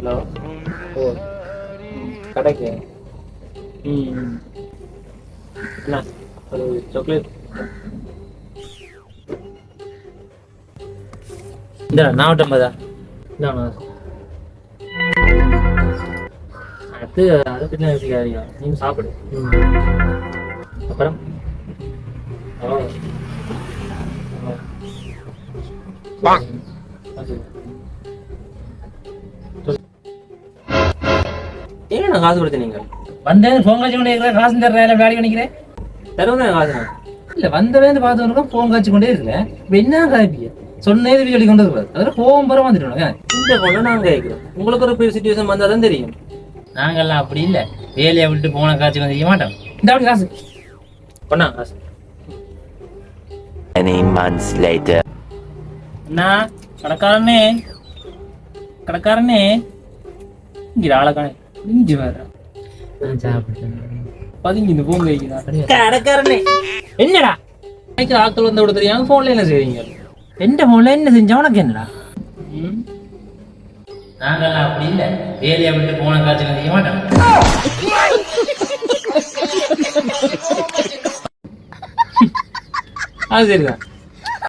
Hello. ஓ கடைக்கு. என்ன ஒரு சாக்லேட் இந்த 450 இந்தாண்ணா. அது பின்ன நீங்கள் சாப்பிடு. அப்புறம் ஏன் காசு கொடுத்து நீங்கள் வந்தேன் ஃபோன் காட்சி கொண்டே இருக்கிறேன். காசு தர்றேன் வேலை பண்ணிக்கிறேன். தருவதான் காசு இல்லை வந்தவேந்து பார்த்து ஃபோன் காட்சி கொண்டே இருக்கிறேன். இப்போ என்ன காய்ப்பிய சொன்னது வீடு கொண்டு இருக்கிறது அதில் ஃபோன் பரம் வந்துட்டோம். இந்த பொண்ணை நாங்கள் கேட்குறோம். உங்களுக்கு ஒரு பெரிய சுச்சுவேஷன் வந்தால் தான் தெரியும். நாங்கள்லாம் அப்படி இல்லை. வேலையை விட்டு போன காட்சி வந்து செய்ய மாட்டோம். இந்த அப்படி காசு பொண்ணா காசு. Many months later. அண்ணா கடைக்காரனே கடைக்காரனே இங்கே ஆளக்கானே இஞ்சி வேற பதுங்கி இந்த போங்க வைக்கிறா கடைக்காரனே. என்னடா ஆட்கள் வந்து விட தெரியாம போன்ல என்ன செய்வீங்க? எந்த போன்ல என்ன செஞ்சா உனக்கு என்னடா? நாங்கெல்லாம் அப்படி இல்லை. வேலையை விட்டு போன காட்சி செய்ய மாட்டோம். அது சரிதான்.